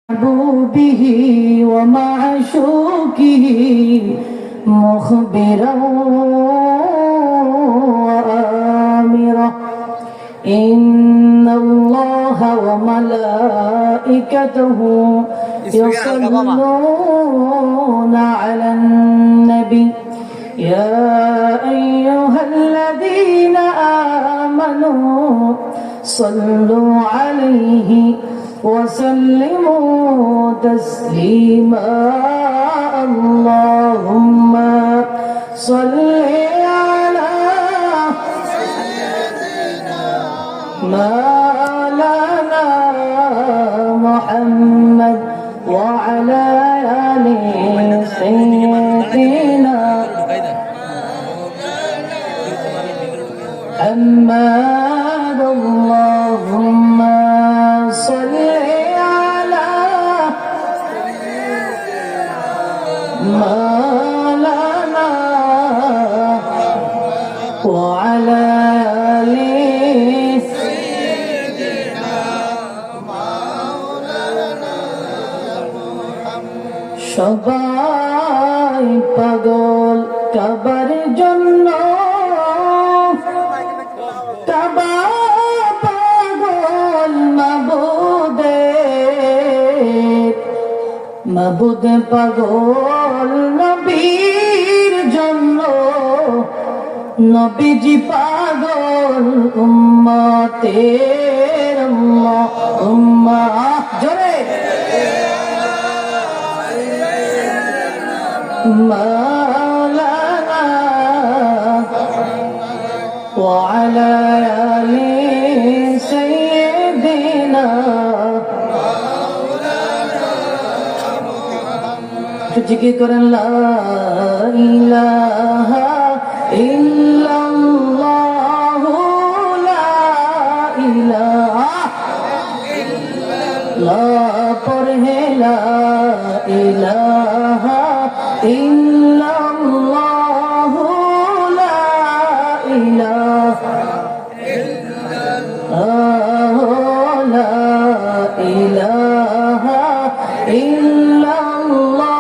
محبوبه ومعشوقه مخبرا وآمرا إن الله وملائكته يصلون على النبي يا أيها الذين آمنوا صلوا عليه وسلموا تسليما اللهم صل على مولانا محمد وعلى آل سيدنا محمد اللهم صل على مولانا وعلى آل سيدنا مولانا সবাই পাগল কাবার জন্য মাবুদ পাগল নবীর জন্য নবীজি পাগল উম্মতের উম্মাহ জোরে মাওলানা ওয়া আলা আলি সাইয়্যিদিনা জিকির করেন লা ইলাহা ইল্লাল্লাহ লা ইলাহা লা পড়ে লা ইলাহা ইল্লাল্লাহ লা ইলাহা ইল্লাল্লাহ লা ইলাহা ইল্লাল্লাহ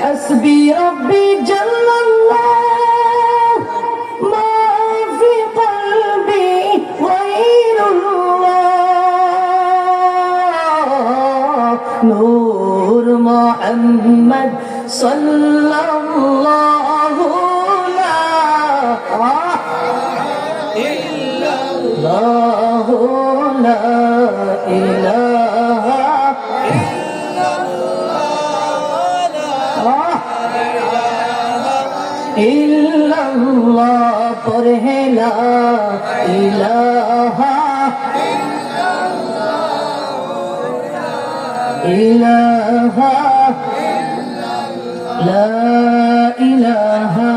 حسبي ربي جل الله ما في قلبي غير الله نور محمد صلى الله لا إلا الله لا إله ইল্লাল্লাহ পড়ে লা ইলাহা ইলাহা লা ইলাহা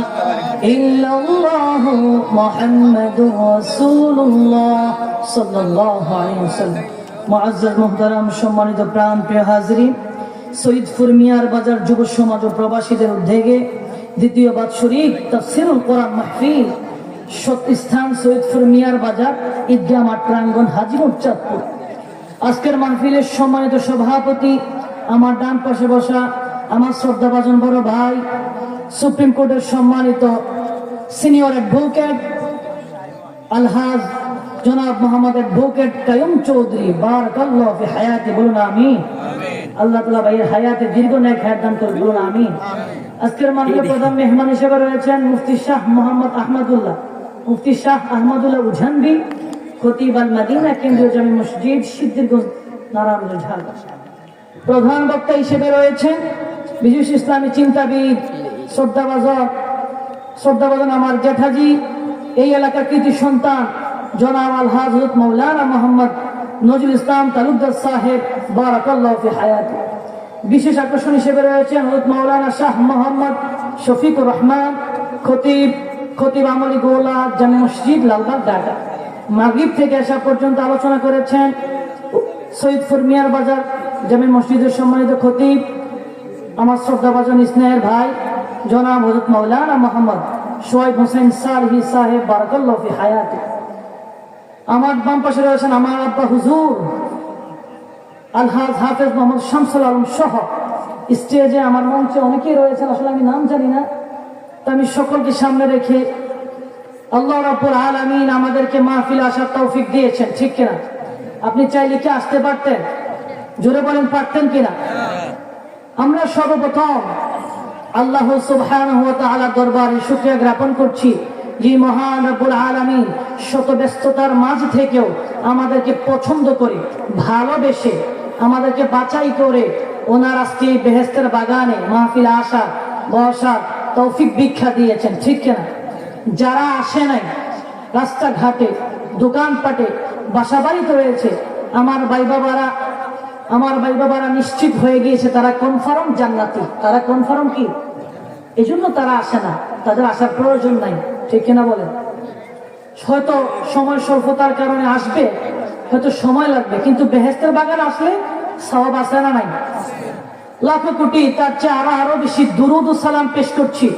ইল্লাল্লাহ মুহাম্মাদুর রাসূলুল্লাহ সাল্লাল্লাহু আলাইহি ওয়াসাল্লাম মুআজ্জাজ মুহতারাম সম্মানিত প্রাণপ্রিয় হাজরিন সৈয়দপুর মিয়ার বাজার যুব সমাজ ও প্রবাসীদের উদ্যোগে দ্বিতীয় বাৎসরিক তাফসীরুল কোরআন মাহফিল স্থান সৈয়দপুর মিয়ার বাজার ঈদগাহ মাঠ প্রাঙ্গণ হাজীপুর চাঁদপুর। আজকের মাহফিলের সম্মানিত সভাপতি আমার ডান পাশে বসা আমার শ্রদ্ধাভাজন বড় ভাই সুপ্রিম কোর্টের সম্মানিত সিনিয়র অ্যাডভোকেট আলহাজ জনাব মোহাম্মদ অ্যাডভোকেট কায়ুম চৌধুরী বারাকাল্লাহু ফি হায়াতি বলুন আমিন। আল্লাহ তাআলা ভাইয়ের হায়াতে দীর্ঘ নেক হায়াত দান করুন বলুন আমিন। আজকের মাহফিলে প্রধান মেহমান হিসেবে রয়েছেন মুফতি শাহ মোহাম্মদ আহমদুল্লাহ মুফতি শাহ আহমদুল্লাহ উঝানবি খতিব আল মদিনা কেন্দ্রীয় জামে মসজিদ সিদ্দিরগঞ্জ নারায়ণগঞ্জ ঢাকা। প্রধান বক্তা হিসেবে রয়েছেন বিশিষ্ট ইসলামী চিন্তাবিদ শ্রদ্ধাভাজন আমার জেঠাজি এই এলাকার কৃতি সন্তান জনাব আলহাজ হযরত মাওলানা মোহাম্মদ নজরুল ইসলাম তালুকদার সাহেব বারাকাল্লাহু ফি হায়াতি। বিশেষ আকর্ষণ হিসেবে রয়েছেন হযরত মাওলানা শাহ মোহাম্মদ শফিকুর রহমান খতিব আমলি গোলা জামে মসজিদ লালবাগ ঢাকা। মাগরিব থেকে এশা পর্যন্ত আলোচনা করেছেন সৈয়দপুর মিয়ার বাজার জামে মসজিদের সম্মানিত খতিব আমার শ্রদ্ধাভাজন স্নেহের ভাই জনাব হযরত মাওলানা মোহাম্মদ শোয়েব হোসেন সালহি সাহেব বারাকাল্লাহু ফি হায়াতি। আমার বাম পাশে রয়েছেন আমার আব্বা হুজুর আলহাজ হাফেজ মোহাম্মদ শামসুল আলম সহ স্টেজে আমার মঞ্চে অনেকেই রয়েছেন, আসলে আমি নাম জানি না। তো আমি সকলকে সামনে রেখে আল্লাহ রাব্বুল আলামিন আমাদেরকে মাহফিল আসার তৌফিক দিয়েছেন, ঠিক কিনা? আপনি চাইলে কি আসতে পারতেন? জোরে বলেন, পারতেন কিনা? আমরা সর্বপ্রথম আল্লাহ সুবহানাহু ওয়া তাআলার দরবারে শুকরিয়া জ্ঞাপন করছি যে মহান রব্বুল আলামিন শত ব্যস্ততার মাঝ থেকেও আমাদেরকে পছন্দ করে ভালোবেসে আমাদেরকে বাছাই করে ওনার আজকে বেহেশতের বাগানে মাহফিল আসা বসার তৌফিক ভিক্ষা দিয়েছেন, ঠিক কিনা? যারা আসে নাই, রাস্তাঘাটে দোকানপাটে বাসাবাড়িতে রয়েছে, আমার ভাই বাবারা নিশ্চিত হয়ে গিয়েছে তারা কনফার্ম জান্নাতি, তারা কনফার্ম কি, এই জন্য তারা আসে না, তাদের আসার প্রয়োজন নাই, ঠিক কিনা বলেন? হয়তো সময় স্বল্পতার কারণে আসবে, হয়তো সময় লাগবে, কিন্তু বেহেশতের বাগান আসলে সওয়াব আছে না নাই? লাখো কোটি, তার চেয়ে আরো বেশি দুরুদ ও সালাম পেশ করছি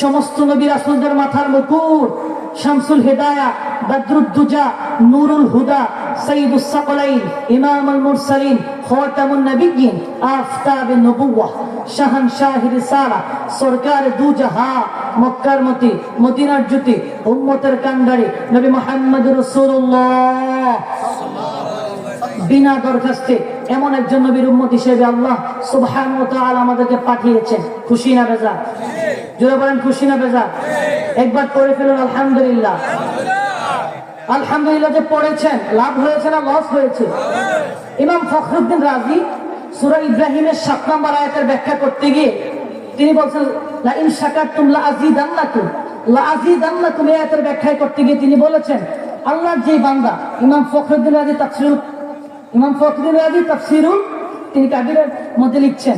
সমস্ত নবী রাসূলদের মাথার মুকুট, শামসুল হিদায়া, বদরুদ্দুজা, নূরুল হুদা, সাইয়্যিদুস সাকলাইন, ইমামুল মুরসালিন, খাতামুন নবিয়্যিন, আফতাবে নবুওয়াহ, শাহনশাহ রিসালা, সরকার দু জাহাঁ, মক্কার মতি, মদিনার জ্যোতি, উম্মতের কান্ডারি নবী মুহাম্মদুর রাসূলুল্লাহ বিনা দরখাস্তে এমন একজন নবীর উম্মত হিসেবে আল্লাহ সুবহানাহু ওয়া তাআলা আমাদেরকে পাঠিয়েছেন। খুশি না বেজার? জোরে বলেন, খুশি না বেজার? একবার পড়ে ফেলুন আলহামদুলিল্লাহ। আলহামদুলিল্লাহ যে পড়েছেন, লাভ হয়েছে না লস হয়েছে? ইমাম ফখরুদ্দিন রাজি সূরা ইব্রাহিমের 7 নম্বর আয়াতের ব্যাখ্যা করতে গিয়ে তিনি বলছেন লা ইন শাকারতুম লা আযীদান্নাকুম, লা আযীদান্নাকুম, এই আয়াতের ব্যাখ্যা করতে গিয়ে তিনি বলেছেন আল্লাহর যে বান্দা, ইমাম ফখরুদ্দিন রাজি তাফসীরুল তিনি কাবিরের মধ্যে লিখছেন,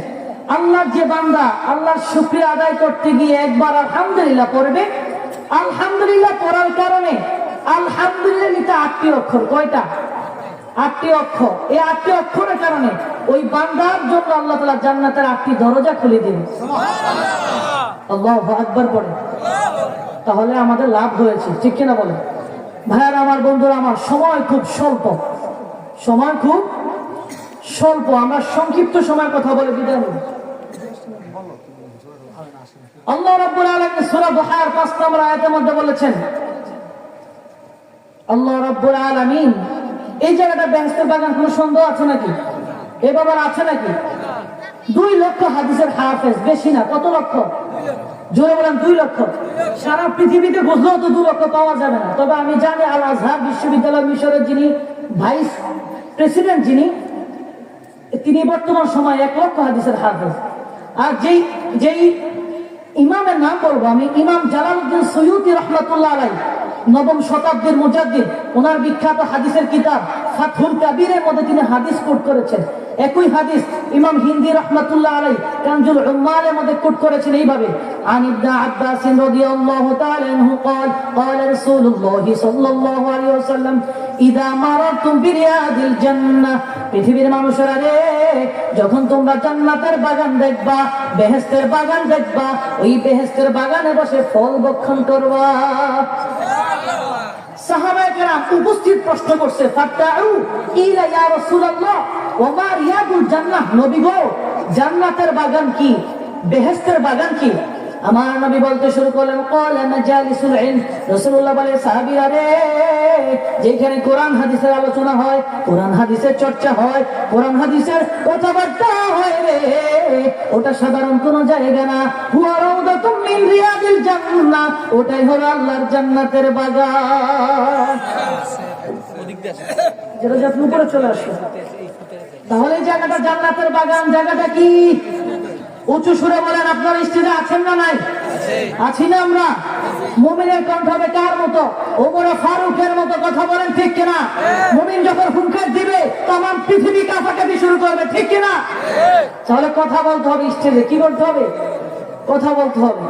আল্লাহর যে বান্দা আল্লাহর শুকরিয়া আদায় করতে গিয়ে একবার আলহামদুলিল্লাহ পড়বে, আলহামদুলিল্লাহ পড়ার কারণে আলহামদুলিল্লাহ নিতে 8টি অক্ষর, কয়টা? 8টি অক্ষর। এই 8টি অক্ষরের কারণে ওই বান্দার জন্য আল্লাহ তাআলা জান্নাতের 8টি দরজা খুলে দিবেন। সুবহানাল্লাহ, আল্লাহু আকবার পড়ে, তাহলে আমাদের লাভ হয়েছে, ঠিক কিনা বলেন? ভাইয়ারা আমার, বন্ধুরা আমার, সময় খুব স্বল্প, সময় খুব স্বল্প, আমরা সংক্ষিপ্ত সময়ের কথা বলে বিদায় নেব। আল্লাহ রাব্বুল আলামিন সূরা দুহার 5 নম্বর আয়াতের মধ্যে বলেছেন, আল্লাহ রাব্বুল আলামিন এই জায়গাটা বেহেশতের বাগান, কোনো সন্দেহ আছে নাকি? এ বাবার আছে নাকি? 2 লক্ষ হাদিসের হাফেজ, বেশি না, কত লক্ষ? জোরে বলেন, 2 লক্ষ। সারা পৃথিবীতে বুঝলেও তো 2 লক্ষ পাওয়া যাবে না, তবে আমি জানি আল আজহার বিশ্ববিদ্যালয় মিশরের যিনি ভাইস প্রেসিডেন্ট, তিনি বর্তমান সময় 1 লক্ষ হাদিসের হাফেজ। আর যেই ইমামের নাম বলবো আমি, ইমাম জালালউদ্দিন সৈয়দী রাহমাতুল্লাহ আলাইহি, 9ম শতাব্দীর মুজাদ্দিদ, ওনার বিখ্যাত হাদিসের কিতাব ফাতহুল কাবীরের মধ্যে তিনি হাদিস কোট করেছেন। একই হাদিস ইমাম হিন্দি রাহমাতুল্লাহ আলাইহি কানজুল উম্মালের মধ্যে কোট করেছেন এইভাবে, আন ইবনে আব্বাস রাদিয়াল্লাহু তাআলা আনহু قال قال رسول الله صلى الله عليه وسلم ইদা মারাতুম বিরিয়াদিল জান্নাহ, পৃথিবীর মানুষেরা রে, যখন তোমরা জান্নাতের বাগান দেখবা, বেহেশতের বাগান দেখবা, ওই বেহেশতের বাগানে বসে ফল ভক্ষণ করবা। সাহাবায়ে কেরাম উপস্থিত প্রশ্ন করছে, ফাতাউ ইলা ইয়া রাসূলুল্লাহ ওয়া মা রিয়াদুল জান্নাহ, নবী গো জান্নাতের বাগান কি, বেহেশতের বাগান কি? আমার নবী বলতে শুরু করলেন, ক্বালা মাজালিসুল ইলম, রাসূলুল্লাহ বলে, সাহাবীরা রে, যেখানে কোরআন হাদিসের আলোচনা হয়, কোরআন হাদিসের চর্চা হয়, কোরআন হাদিসের কথাবার্তা হয় রে, ওটা সাধারণ কোনো জায়গা না, হুয়া রাউদাতুম মিন রিয়াদিল জান্নাহ, ওটাই হলো আল্লাহর জান্নাতের বাগান। যেটা যত উপরে চলে আসে, তাহলে এই জায়গাটা জান্নাতের বাগান, জায়গাটা কি? উঁচু সুরে বলেন, আপনার স্টেজে আছেন না নাই? আছি না আমরা? মুমিনের কণ্ঠ হবে কার মতো? ওমর ফারুকের মতো, কথা বলেন ঠিক কিনা? মুমিন যখন হুঙ্কার দিবে তখন পৃথিবী কাঁপাকাঁপি শুরু করবে, ঠিক কিনা? তাহলে কথা বলতে হবে স্টেজে, কি করতে হবে? কথা বলতে হবে।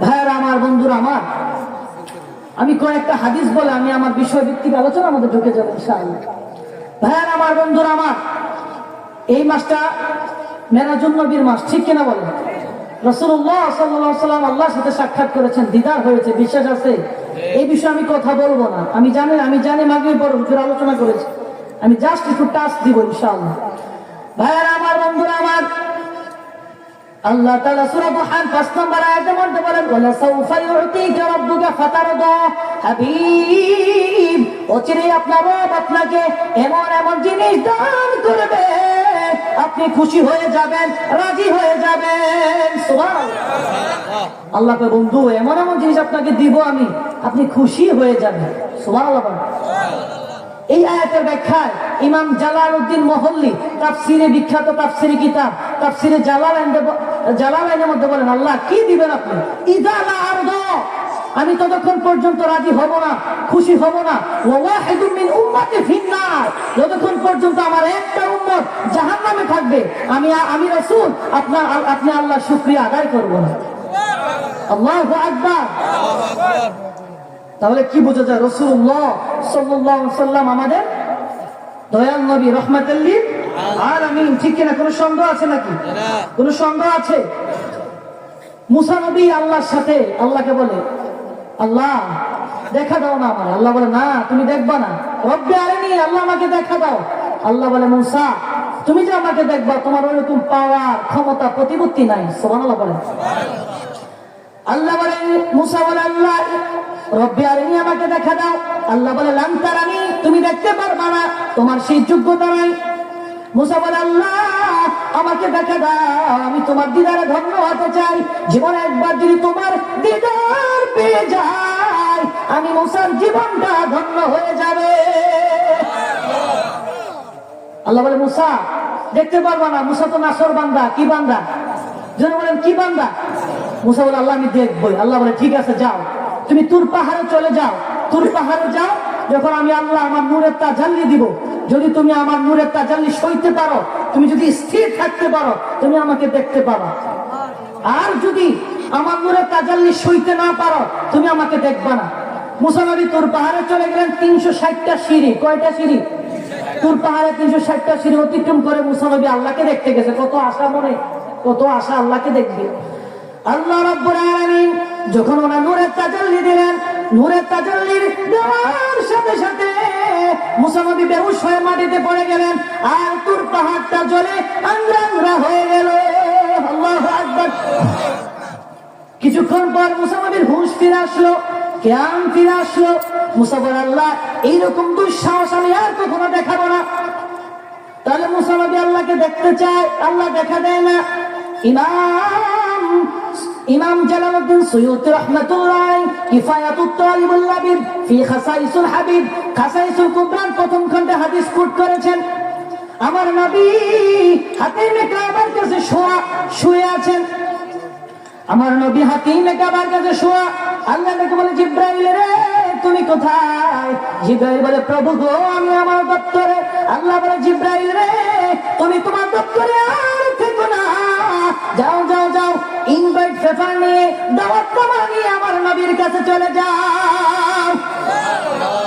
ভাইয়ারা আমার, বন্ধুরা আমার, আমি কয়েকটা হাদিস বলে আমি আমার বিষয় ভিত্তিক আলোচনার মধ্যে ঢুকে যাবো ইনশাআল্লাহ। ভাইয়ারা আমার, বন্ধুরা আমার, এই মাসটা মেরাজুন নবীর মাস, ঠিক কিনা বলেন? রাসূলুল্লাহ সাল্লাল্লাহু আলাইহি ওয়াসাল্লাম আল্লাহর সাথে সাক্ষাৎ করেছেন, দিদার হয়েছে, বিশ্বাস আছে? এই বিষয়ে আমি কথা বলবো না। আমি জানি মাগরিবের পর হুজুর আলোচনা করেছি, আমি জাস্ট একটু টাচ দিব ইনশাআল্লাহ। ভাইয়ারা আমার, বন্ধুরা আমার, আল্লাহ তাআলা সূরা দুহান ৫ নম্বর আয়াতের মধ্যে বলেন, ওয়ালা সাউফা ইউতিকা রাব্বুকা ফাতারদা। হাবিব, অচিরেই আপনার রব আপনাকে এমন এমন জিনিস দান করবে, আপনি খুশি হয়ে যাবেন, রাজি হয়ে যাবেন। সুবহানাল্লাহ। আল্লাহ কয়, বন্ধু এমন এমন জিনিস আপনাকে দিব আমি, আপনি খুশি হয়ে যাবেন। সুবহানাল্লাহ। এই আয়াতের ব্যাখ্যায় ইমাম জালালউদ্দিন মহল্লি তাফসিরে, বিখ্যাত তাফসিরি কিতাব তাফসিরে জালালাইনের মধ্যে বলেন, আল্লাহ কি দিবেন আপনি? ইযা লা আরদা, আমি ততক্ষণ পর্যন্ত রাজি হব না, খুশি হব না, ওয়া ওয়াহিদুম মিন উম্মতি ফিন্নার, যতক্ষণ পর্যন্ত আমার একটা উম্মত জাহান্নামে থাকবে, আমি রাসূল আপনি আল্লাহ শুকরিয়া আদায় করব না। আল্লাহু আকবার। তাহলে কি বোঝা যায়? রাসূলুল্লাহ সাল্লাল্লাহু আলাইহি ওয়াসাল্লাম আমাদের দয়াল নবী, রাহমাতুল লিল আলামিন। ঠিক কিনা? কোনো সন্দেহ আছে নাকি? কোনো সন্দেহ আছে? মুসা নবী আল্লাহর সাথে আল্লাহকে বলে, আল্লাহ দেখা দাও না আমার। আল্লাহ বলে, না তুমি দেখবা না। রব্বি আরিনি, আল্লাহ আমাকে দেখা দাও। আল্লাহ বলে, মুসা তুমি যে আমাকে দেখবা, তোমার ওরকম পাওয়ার, ক্ষমতা, প্রতিপত্তি নাই। সুবহানাল্লাহ বলে। আল্লাহ বলে, মুসা বলে, আল্লাহ রব্বি আরিনি, আমাকে দেখা দাও। আল্লাহ বলে, লান তারানি, তুমি দেখতে পারবা না, তোমার সেই যোগ্যতা নাই। মুসা বলে, আল্লাহ আমাকে দেখা দাও, আমি তোমার দিদারে ধন্য হতে চাই। জীবনে একবার যদি তোমার দিদার পেয়ে যাই, আমি মুসার জীবনটা ধন্য হয়ে যাবে। আল্লাহ বলে, মুসা দেখতে পারবা না। মুসা তো নাসর বান্দা। কি বান্দা? যেন বলেন কি বান্দা? মুসা বলে, আল্লাহ আমি দেখবই। আল্লাহ বলে, ঠিক আছে যাও, তুমি তুর পাহাড়ে চলে যাও। তুর পাহাড়ে যাও, যখন আমি আল্লাহ আমার নূরের তাজাল্লি দিব, যদি তুমি আমার নূরের তাজাল্লি সইতে পারো, তুমি যদি স্থির থাকতে পারো, তুমি আমাকে দেখতে পারো। আর যদি আমার নূরের তাজাল্লি সইতে না পারো, তুমি আমাকে দেখবা না। মুসা নবী তুর পাহাড়ে চলে গেলেন। ৩৬০টা সিঁড়ি। কয়টা সিঁড়ি? তুর পাহাড়ে ৩৬০টা সিঁড়ি অতিক্রম করে মুসা নবী আল্লাহকে দেখতে গেছে। কত আশা মনে, কত আশা আল্লাহকে দেখবে। আল্লাহ রাব্বুল আলামিন যখন ওনার নূরের তাজাল্লি দিলেন, নূরের তাজাল্লির দেওয়ার সাথে সাথে মুসা নবী বেহুশ হয়ে মাটিতে পড়ে গেলেন, আর তুর পাহাড়টা জ্বলে আংরা হয়ে গেল। আল্লাহু আকবার। কিছুক্ষণ পর মুসা নবীর হুঁশ ফিরে আসলো, জ্ঞান ফিরে আসলো। মুসা বলে, আল্লাহ এইরকম দুঃসাহস আমি আর কখনো দেখাবো না। তাহলে মুসা নবী আল্লাহকে দেখতে চায়, আল্লাহ দেখা দেয় না। ইমাম জালালউদ্দিন সুয়ুতি রাহমাতুল্লাহ কিফায়াতুত তালিবুল লাবিব ফি খাসাইসুল হাবিব, খাসাইসুল কুবরান প্রথম খণ্ডে হাদিস কোট করেছেন। আমার নবী হাতিমে কাবার কাছে শুয়ে আছেন। আমার নবী হাতিমে কাবার কাছে শোয়া। আল্লাহ তাকে বলে, জিব্রাইল রে তুমি কোথায়? জিব্রাইল বলে, প্রভু গো আমি আমার দপ্তরে। আল্লাহ বলে, জিব্রাইল রে তুমি তোমার দপ্তরে আর থেকো না, যাও যাও যাও, ইনভাইট পেপার নিয়ে, দাওয়াতনামা নিয়ে আমার নবীর কাছে চলে যাও।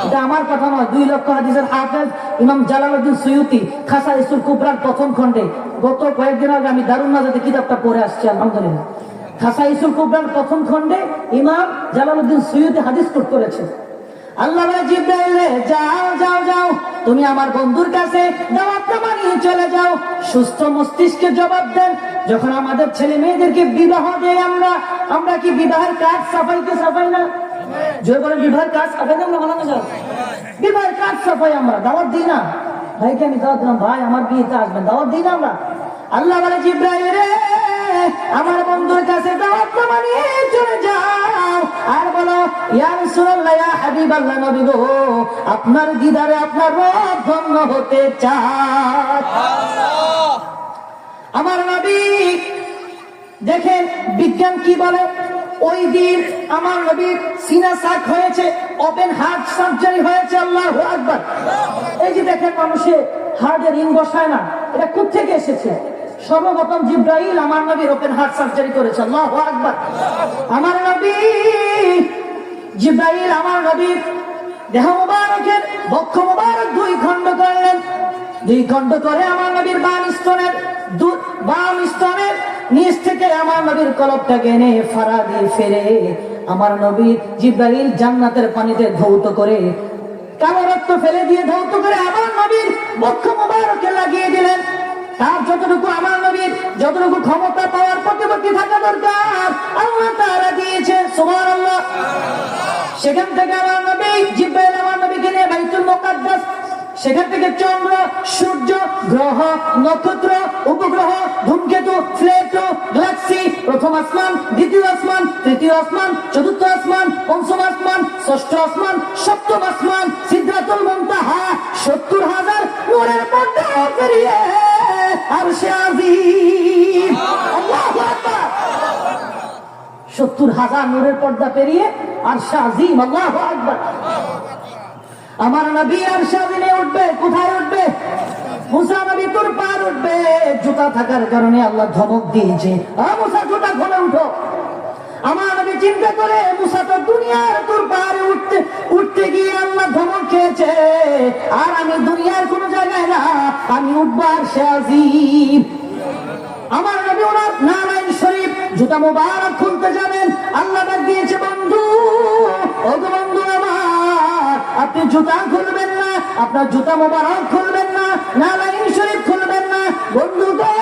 এটা আমার কথা নয়, ২ লক্ষ হাদিসের হাফেজ ইমাম জালালউদ্দিন সুয়ুতি খাসাইসুল কুবরার প্রথম খণ্ডে, গত কয়েকদিন আগে আমি দারুন নাজাতে কিতাবটা পড়ে আসছি, আলহামদুলিল্লাহ। খাসাইসুল কুবরার প্রথম খণ্ডে ইমাম জালালউদ্দিন সুয়ুতি হাদিস কোট করেছে। আল্লাহ বলে, জিব্রাইল রে যাও যাও যাও, তুমি আমার বন্ধুর কাছে দাওয়াতনামা নিয়ে চলে যাও। সুস্থ মস্তিষ্কে জবাব দেন, যখন আমাদের ছেলে মেয়েদেরকে বিবাহ দেয় আমরা কি বিবাহের কাজ সাফাই না? জোর বলেন, বিবাহের কাজ সাফাই না? আমরা বানানো যাও, বিবাহের কাজ সাফাই আমরা দাওয়াত দিই না। ভাইকে আমি দাওয়াত দিলাম, ভাই আমার বিয়েতে আসবেন, দাওয়াত দিই না আমরা। আল্লাহ বলে, জিব্রাইল রে আমার বন্ধুর কাছে দাওয়াতনামা নিয়ে চলে যাও, আর বলো, ইয়া রাসূলুল্লাহ, ইয়া হাবিবাল্লাহ, নবী গো আপনার দিদারে আপনার রব ধন্য হতে চায়। আমার নবী দেখেন বিজ্ঞান কি বলে। ওই দিন আমার নবীর সিনা সাক হয়েছে, ওপেন হার্ট সার্জারি হয়েছে। আল্লাহু আকবার। এই যে দেখেন মানুষে হার্টে রিং বসায় না, এটা কোত্থেকে এসেছে? সর্বপ্রথম জিব্রাইল আমার নবীর ওপেন হার্ট সার্জারি করেছে। আল্লাহু আকবার। আমার নবী জিব্রাইল আমার নবীর দেহ মুবারকের বক্ষ মুবারক 2 খণ্ড করলেন। 2 খণ্ড করে আমার নবীর বাম স্তনের নিচ থেকে আমার নবীর কলবটাকে এনে ফাড়া দিয়ে ফেরে আমার নবী জিবরাইল জান্নাতের পানিতে ধৌত করে কালো রক্ত ফেলে দিয়ে ধৌত করে আমার নবীর বক্ষ মোবারকে লাগিয়ে দিলেন। তার আমার নবীর যতটুকু ক্ষমতা পাওয়ার প্রতিপত্তি থাকা দরকার আল্লাহ তাআলা দিয়েছে, সুবহানাল্লাহ। সেখান থেকে আমার নবী জিবরাইল আমার নবীকে নিয়ে বাইতুল মুকাদ্দাস, সেখান থেকে চন্দ্র, সূর্য, গ্রহ, নক্ষত্র, উপগ্রহ, ধূমকেতু, প্লেটো, গ্যালাক্সি, প্রথম আসমান, দ্বিতীয় আসমান, তৃতীয় আসমান, চতুর্থ আসমান, পঞ্চম আসমান, ষষ্ঠ আসমান, সপ্তম আসমান, সিদরাতুল মুনতাহা, ৭০,০০০ নূরের পর্দা পেরিয়ে আরশে আজিম, আল্লাহু আকবার, ৭০,০০০ নূরের পর্দা পেরিয়ে আরশে আজিম, আল্লাহু আকবার। আমার নবী আরশে আজিমে উঠবে, কোথায় উঠবে? মুসা নবী তোর পার উঠবে, জুতা থাকার কারণে আল্লাহ ধমক দিয়েছে, মুসা জুতা খুলে উঠো। আমার নবী চিন্তা করে মুসা তো দুনিয়ার তোর পারে উঠতে গিয়ে আল্লাহ ধমক খেয়েছে, আর আমি দুনিয়ার কোন জায়গায় না, আমি উঠবো আরশে আজিম। আমার নবী ওনার নারায়ণ শরীফ জুতা মুবারক খুলতে যাবেন, আল্লাহ ডাক দিয়েছে, বন্ধু, ও বন্ধু আমার, আপনি জুতা খুলবেন না, আপনার জুতা মুবারক খুলবেন না, নারায়ণ শরীফ খুলবেন না। বন্ধু গো,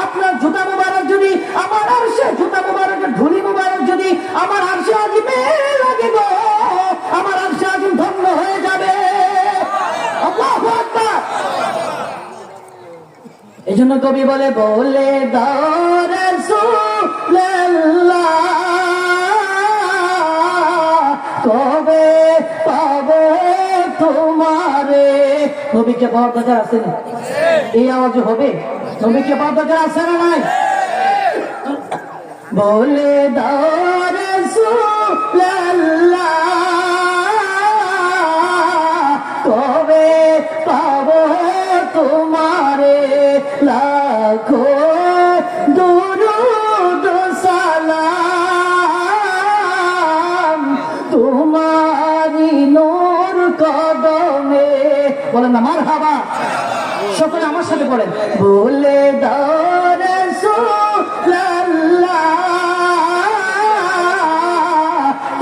আপনার জুতা মুবারক যদি আমার আরশে, জুতা মুবারকের ধুলি মুবারক যদি আমার আরশে আজিমে লাগে গো, আমার আরশে আজিম ধন্য হয়ে যাবে। আল্লাহু আকবার। এই জন্য কবি বলে, বলে দাও রাসূলুল্লাহ, কবে পাবো তোমারে। নবীকে পাওয়ার দরকার আছে না? এই আওয়াজ হবে, নবীকে পাওয়ার দরকার আছে না নাই? বলে দাও রাসূলুল্লাহ, কবে পাবো তোমারে, লাখো দুরূদ সালাম তোমারি নূর কদমে। বলেন না মারহাবা, সকলে আমার সাথে পড়েন, বলে দাও রাসূলুল্লাহ,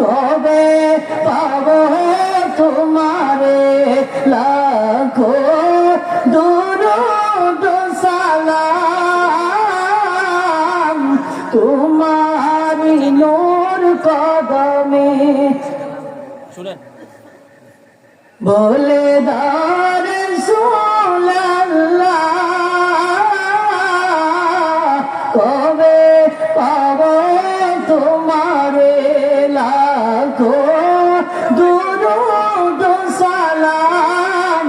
কবে পাবো তোমারে, লাখো দুরূদ সালাম তোমারি নূর কদমে। শুনেন, বলে দাও রাসূলুল্লাহ, কবে পাবো তোমারে, লাখো দুরূদ সালাম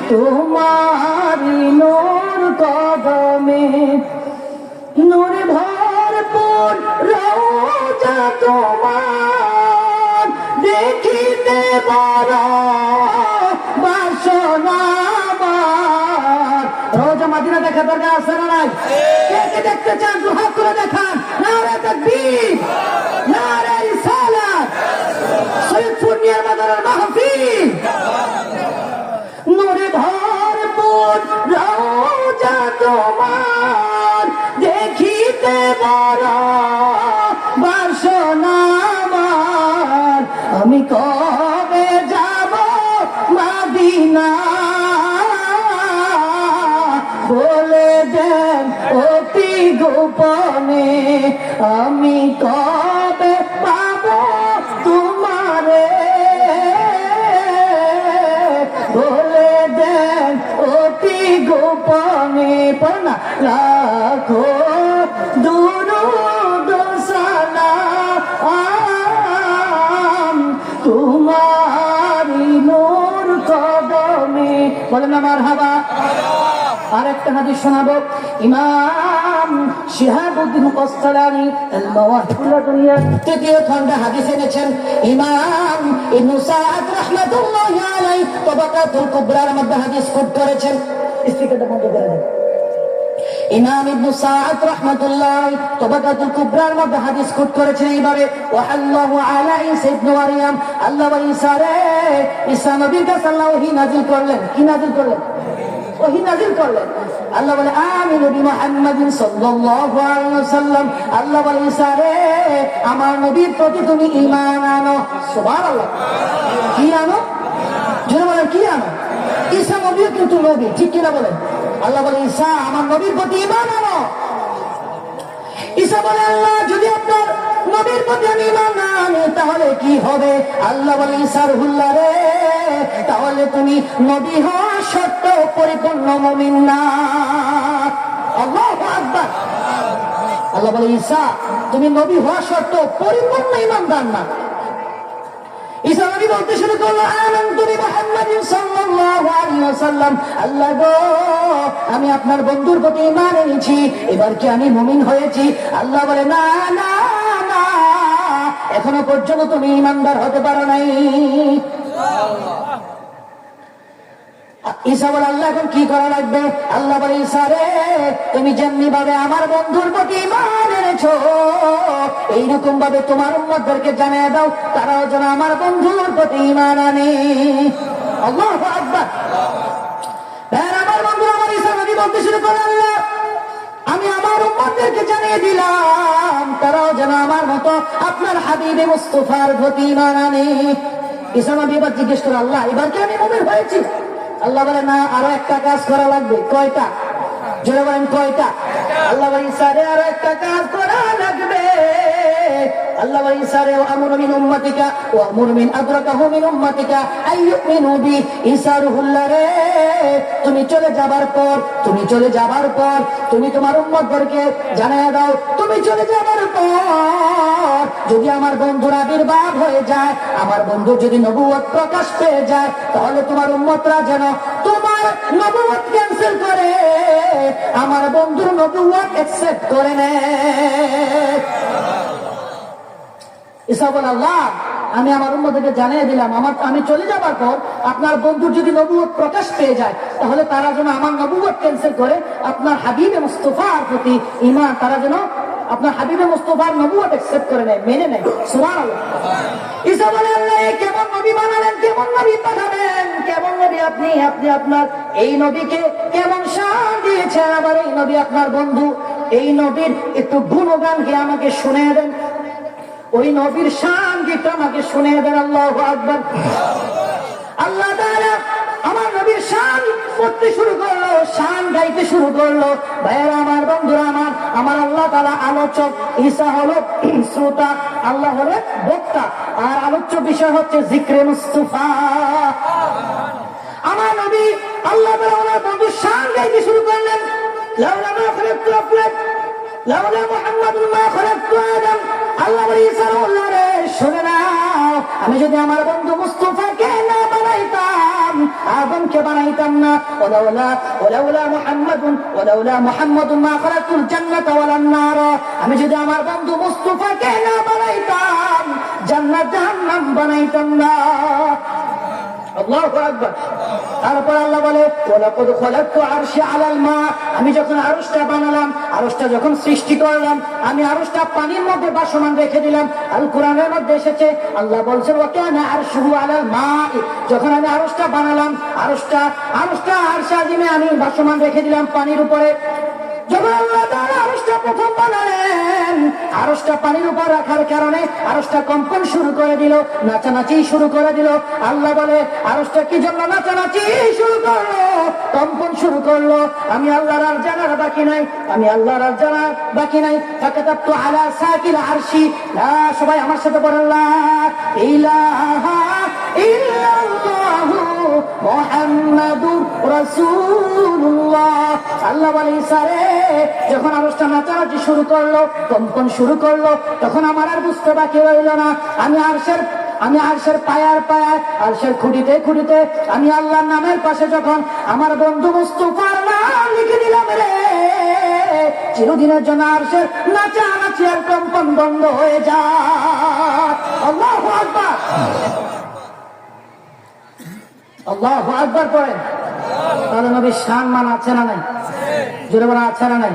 তোমারি নূর কদমে। নূরে ভরপুর রওজা তোমার, দেখিতে বড় বাসনা আমার। রওজা মাদিনা দেখা দরকার আছে না নাই? কে কে দেখতে চান দু হাত করে দেখান। নারে তাকবীর, নারে রিসালাত, সৈয়দপুর নিয়ার মাদারের মাহফিল। নূরে ভরপুর রওজা তোমার, দেখিতে বড় বাসনা আমার। আমি কবে যাব মদিনা, বলে দেন অতি গোপনে। আমি কবে পাবো তোমারে, বলে দেন অতি গোপনে। পড় না, লাখো দুরূদ সালাম তোমারি নূর কদমে। বলেন না মারহাবা। আরেকটা হাদিস শোনাবো, ইমাম শিহাবুদ্দিন কসতালানী আল মাওয়াহিবুল দুনিয়া তৃতীয় খণ্ডে হাদিস এনেছেন। ইমাম ইবনে সাআদ রাহমাতুল্লাহি আলাইহি তাবাকাতুল কুবরার মধ্যে হাদিস কোট করেছেন। স্পিকারটা বন্ধ করে দেন। ইমাম ইবনে সাআদ রাহমাতুল্লাহি তাবাকাতুল কুবরার মধ্যে হাদিস কোট করেছেন এইভাবে, ওয়াল্লাহু আলা ঈসা ইবনে মারইয়াম, আল্লাহ ঈসা রে, ঈসা নবীর কাছে আল্লাহ ওহী নাযিল করলেন। কি নাযিল করলেন? ওহী নাযিল করলেন। আল্লাহ বলে আমিনু বিমুহাম্মাদিন সাল্লাল্লাহু আলাইহি ওয়াসাল্লাম। আল্লাহ বলে ঈসা রে আমার নবীর প্রতি তুমি ঈমান আনো। সুবহানাল্লাহ। কি আনো? জোরে বলেন কি আনো? ঈসা নবীও কিন্তু নবী, ঠিক কিনা বলেন? আল্লাহ বলে ঈসা আমার নবীর প্রতি ঈমান আনো। ঈসা বলে আল্লাহ যদি আপনার নবীর প্রতি আমি ঈমান না আনি তাহলে কি হবে? আল্লাহ বলে ঈসার হুল্লা রে তাহলে তুমি নবী হওয়া সত্ত্বেও পরিপূর্ণ মুমিন না। আল্লাহু আকবার। আল্লাহ বলে ঈসা তুমি নবী হওয়া সত্ত্বেও পরিপূর্ণ ঈমানদার না। ঈসা নবী বলতে শুরু করলো আমানতু বিমুহাম্মাদিন সাল্লাল্লাহু আলাইহি ওয়াসাল্লাম। আল্লাহ গো আমি আপনার বন্ধুর প্রতি ঈমান এনেছি, এবার কি আমি মুমিন হয়েছি? আল্লাহ বলে না না না, এখনো পর্যন্ত তুমি ঈমানদার হতে পারো নাই। ঈসা বলে আল্লাহ এখন কি করা লাগবে? আল্লাহ বলে ঈসা রে তুমি যেমনি ভাবে আমার বন্ধুর প্রতি ঈমান এনেছো এইরকম ভাবে তোমার উম্মতদেরকে জানিয়ে দাও তারাও যেন আমার বন্ধুর প্রতি ঈমান আনে। আল্লাহু আকবার। আমার বন্ধু আমার ঈসা নবী বলতে শুরু করে আল্লাহ আমি আমার উম্মতদেরকে জানিয়ে দিলাম তারাও যেন আমার মতো আপনার হাবিবে মুস্তাফার প্রতি ঈমান আনে। ঈসা নবী এবার জিজ্ঞেস করে আল্লাহ এবার কি আমি মুমিন হয়েছি? আল্লাহ বলে না আরো একটা কাজ করা লাগবে। কয়টা? জোরে বলেন কয়টা? আল্লাহ বলে ঈসা রে আরো একটা কাজ করা লাগবে। আল্লাহ বলে ঈসা রে আমুরু মিন উম্মতিকা ওয়া আমুরু মিন আদরাকাহু মিন উম্মতিকা আইয়ুমিনু বি। ঈসা রুহুল্লাহ রে তুমি চলে যাবার পর তুমি তোমার উম্মতদেরকে জানিয়ে দাও তুমি চলে যাবার পর যদি আমার বন্ধুর আবির্ভাব হয়ে যায়, আমার বন্ধু যদি নবুয়ত প্রকাশ পেয়ে যায় তাহলে তোমার উম্মতরা যেন তোমার নবুয়ত ক্যান্সেল করে আমার বন্ধুর নবুয়ত অ্যাকসেপ্ট করে নেয়। ঈসা বলে আল্লাহ আমি আমার উম্মতকে জানিয়ে দিলাম আমি চলে যাবার পর আপনার বন্ধুর যদি নবুয়ত প্রকাশ পেয়ে যায় তাহলে তারা যেন আমার নবুয়ত ক্যান্সেল করে আপনার হাবিবে মুস্তাফার প্রতি ঈমান তারা যেন আপনার হাবিবে মুস্তাফার নবুয়ত অ্যাকসেপ্ট করে নেয়, মেনে নেয়। সুবহানাল্লাহ। ঈসা বলে আল্লাহ কেমন নবী বানালেন, কেমন নবী পাঠাবেন, কেমন নবী আপনি আপনার এই নবীকে কেমন শান দিয়েছেন। আবার এই নবী আপনার বন্ধু, এই নবীর একটু গুণগান কে আমাকে শুনিয়ে দেন, ওই নবীর শান যেটা আমাকে শুনিয়ে দেন। আল্লাহু আকবার। আল্লাহ তাআলা আমার নবীর শান করতে শুরু করলো, শান গাইতে শুরু করলো। ভাইয়েরা আমার বন্ধুরা আমার আল্লাহ তাআলা আলোচক, ঈসা হলো শ্রোতা, আল্লাহ হলো বক্তা, আর আলোচ্য বিষয় হচ্ছে জিক্রে মুস্তাফা। আমার নবী আল্লাহ তাআলা ওনার বন্ধুর শান গাইতে শুরু করলেন। লাউলা মা খালাকতু আফলাক লাউলা মুহাম্মাদুন মা খালাকতু আদম। আল্লাহ বলে ঈসা আল্লাহ রে শুনে নাও আমি যদি আমার বন্ধু মুস্তাফাকে না বানাইতাম আদমকে বানাইতাম না। ওয়ালাউলা মুহাম্মাদুন মা খালাকতুল জান্নাতা ওয়ালান নার। আমি যদি আমার বন্ধু মুস্তাফাকে না বানাইতাম জান্নাত জাহান্নাম বানাইতাম না। আল্লাহু আকবার। তারপর আল্লাহ বলে ওয়ালাকাদ খালাকতু আরশি আলাল মা। আমি যখন আরশটা বানালাম, আরশটা যখন সৃষ্টি করলাম, আমি আরশটা পানির মধ্যে ভাসমান রেখে দিলাম। আল কোরআনের মধ্যে এসেছে আল্লাহ বলছেন ওয়া কানা আরশুহু আলাল মা। যখন আমি আরশটা বানালাম, আরশটা আরশে আজিমে আমি ভাসমান রেখে দিলাম পানির উপরে। যখন আল্লাহ তাআলা আরশটা প্রথম বানালেন, আরশটা পানির উপর রাখার কারণে আরশটা কম্পন শুরু করে দিল, নাচানাচি শুরু করে দিল। আল্লাহ বলে আরশটা কি জন্য নাচানাচি শুরু করলো, কম্পন শুরু করলো? আমি আল্লাহর আর জানার বাকি নাই। ফাকাতাবতু আলা সাকিল আরশি। সবাই আমার সাথে বলেন লা ইলাহা ইল্লাল্লাহু মুহাম্মাদুর রাসূলুল্লাহ। আল্লাহ বলে ঈসা রে যখন আরশটা নাচানাচি শুরু করলো, কম্পন শুরু করলো, তখন আমার আর বুঝতে বাকি রইল না। আমি আরশের পায়ার আরশের খুঁটিতে আমি আল্লাহর নামের পাশে যখন আমার বন্ধু মুস্তাফার নাম লিখে দিলাম রে, চিরদিনের জন্য আরশের নাচানাচি আর কম্পন বন্ধ হয়ে যায়। আল্লাহু আকবার। আল্লাহু আকবার পড়েন। তাহলে নবীর শান মান আছে না নাই? জোরে বলা আছে না নাই?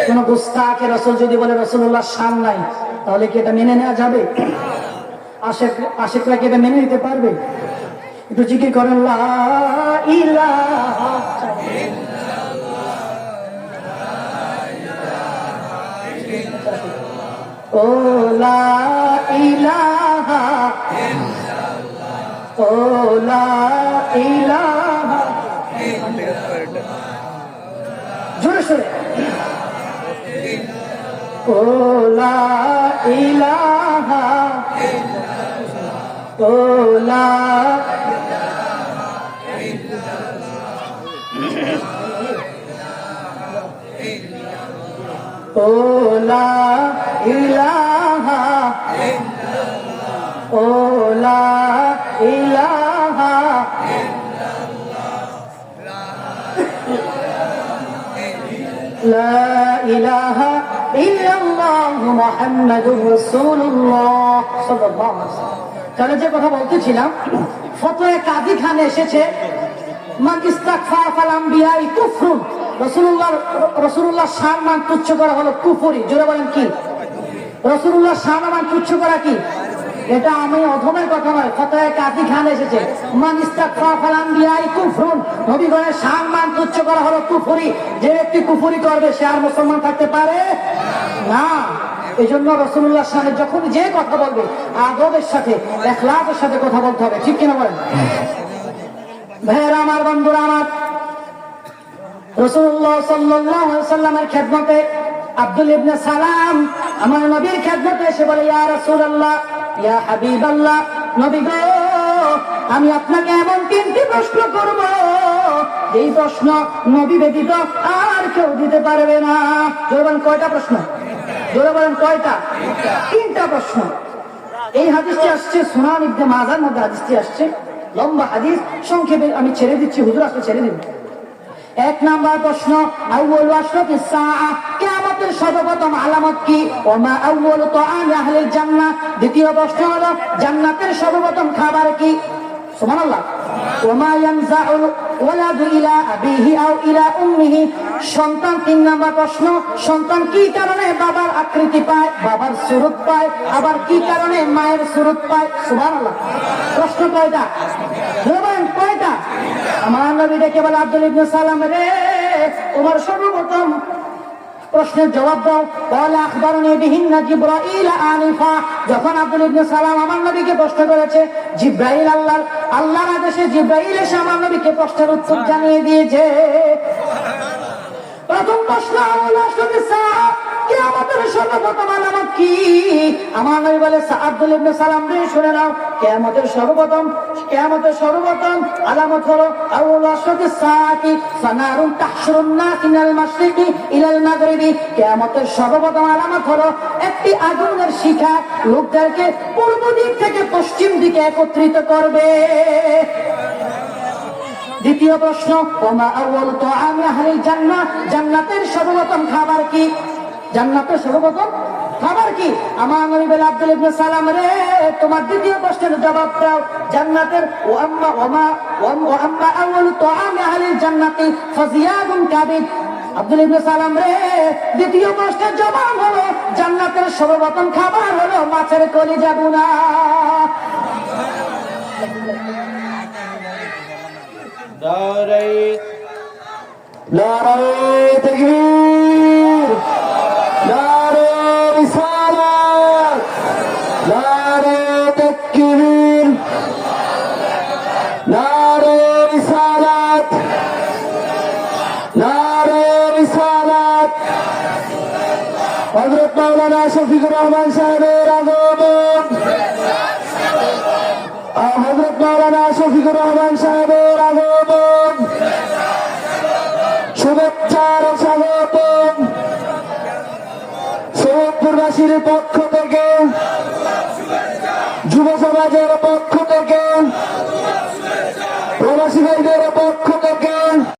কোন গুস্তাকে রাসূল যদি বলে রাসূলুল্লাহ শান নাই তাহলে কি এটা মেনে নেওয়া যাবে? আশিকরা কি এটা মেনে নিতে পারবে? একটু জিকির করেন লা ইলাহা ইল্লাল্লাহ ও লা ইলাহা, ও লা ইলাহা, জোরে সোরে, ও লা ইলাহা, ও লা, ও লা ইলাহা, ও লা ইলাহা, লা ইলাহা ইল্লাল্লাহ মুহাম্মাদুর রাসূলুল্লাহ সাল্লাল্লাহু আলাইহি ওয়াসাল্লাম। তাহলে যে কথা বলতেছিলাম, ফতোয়া কাজী খানে এসেছে মান ইস্তাগফার ফাল আম্বিয়াই কুফরুন, রাসূলুল্লাহ সম্মান তুচ্ছ করা হলো কুফরি। জোরে বলেন কি? রাসূলুল্লাহ সম্মান তুচ্ছ করা কি? এটা আমি অধমের কথা নয়, ফতোয়া কাজী খান এসেছে মান ইস্তাগফার ফাল আম্বিয়াই কুফরুন, নবীগণের সম্মান তুচ্ছ করা হলো কুফরি। যে ব্যক্তি কুফরি করবে সে আর মুসলমান থাকতে পারে না। এই জন্য রাসূলুল্লাহর সামনে যখন যে কথা বলবে আদবের সাথে ইখলাসের সাথে কথা বলতে হবে, ঠিক কিনা বলেন? ভাইরা আমার, বন্ধুরা আমার, রাসূলুল্লাহ সাল্লাল্লাহু আলাইহি ওয়াসাল্লামের খেদমতে আব্দুল ইবনে সালাম আমার নবীর খেদমতে এসে বলে, ইয়া রাসূলুল্লাহ, ইয়া হাবিবাল্লাহ, নবী গো, আমি আপনাকে এমন তিনটি প্রশ্ন করব এই প্রশ্ন নবী ব্যতীত আর কেউ দিতে পারবে না। জোরে বলেন কয়টা প্রশ্ন? জোরে বলেন কয়টা? তিনটা প্রশ্ন। এই হাদিসটি আসছে সুনান ইবনে মাজার মধ্যে, হাদিসটি আসছে লম্বা হাদিস, সংক্ষেপে আমি ছেড়ে দিচ্ছি, হুজুর আসলে ছেড়ে দিন। এক নাম্বার প্রশ্ন, আউয়ালু আশরাতিস সাআ, কিয়ামতের সর্বপ্রথম আলামত কি? ওয়া মা আউয়ালু তাআমি আহলিল জান্নাহ, দ্বিতীয় প্রশ্ন হলো জান্নাতের সর্বপ্রথম খাবার কি? সুবহানাল্লাহ। ওয়া মা ইয়ানজাউল ওয়ালাদু ইলা আবিহি আও ইলা উম্মিহি, সন্তান তিন নাম্বার প্রশ্ন, সন্তান কি কারণে বাবার আকৃতি পায়, বাবার সুরত পায়, আবার কি কারণে মায়ের সুরত পায়? সুবহানাল্লাহ। প্রশ্ন কয়টা? বলেন কয়টা? আমার নবী ডেকে বলে, আব্দুল ইবনে সালাম রে, তোমার সর্বপ্রথম প্রশ্নের জবাব দাও। বলে আখবারনি বিহিন্না জিবরাইল আনিফা, যখন আব্দুল ইবনে সালাম আমার নবীকে প্রশ্ন করেছে, জিবরাইল আল্লাহর আদেশে জিবরাইল এসে আমার নবীকে প্রশ্নের উত্তর জানিয়ে দিয়েছে। প্রথম প্রশ্ন, কিয়ামতের সর্বপ্রথম আলামত কি? আমার নবী বলে, আব্দুল ইবনে সালাম রে, শুনে নাও, কিয়ামতের সর্বপ্রথম আলামত হলো আউয়ালু আশরাতিস সাআতি ফানারুন তাহশুরুন নাস মিনাল মাশরিকি ইলাল মাগরিবি, কিয়ামতের সর্বপ্রথম আলামত হলো একটি আগুনের শিখা লোকদেরকে পূর্ব দিক থেকে পশ্চিম দিকে একত্রিত করবে। দ্বিতীয় প্রশ্ন, ওয়া মা আউয়ালু তাআমি আহলিল জান্নাহ, জান্নাতের সর্বপ্রথম খাবার কি? জান্নাতের সর্বপ্রথম খাবার কি? আমার নবী বলে, আব্দুল ইবনে সালাম রে, তোমার দ্বিতীয় প্রশ্নের জবাব দাও। জান্নাতের ওয়া আম্মা আউয়ালু তাআমি আহলিল জান্নাতি ফাজিয়াদুন কাবিদ, আব্দুল ইবনে সালাম রে, দ্বিতীয় প্রশ্নের জবাব হলো জান্নাতের সর্বপ্রথম খাবার হলো মাছের কলিজা ভুনা। নারায়ে তাকবীর, নারায়ে রিসালাত, নারায়ে তাকবীর, নারায়ে রিসালাত, নারায়ে রিসালাত। হযরত মাওলানা শফিকুর রহমান সাহেবের আগমন, হযরত মাওলানা শফিকুর রহমান সাহেবের আগমন, শুভেচ্ছার স্বাগতম। সৈয়দপুরবাসীর পক্ষ থেকে, যুব সমাজের পক্ষ থেকে, প্রবাসী ভাইদের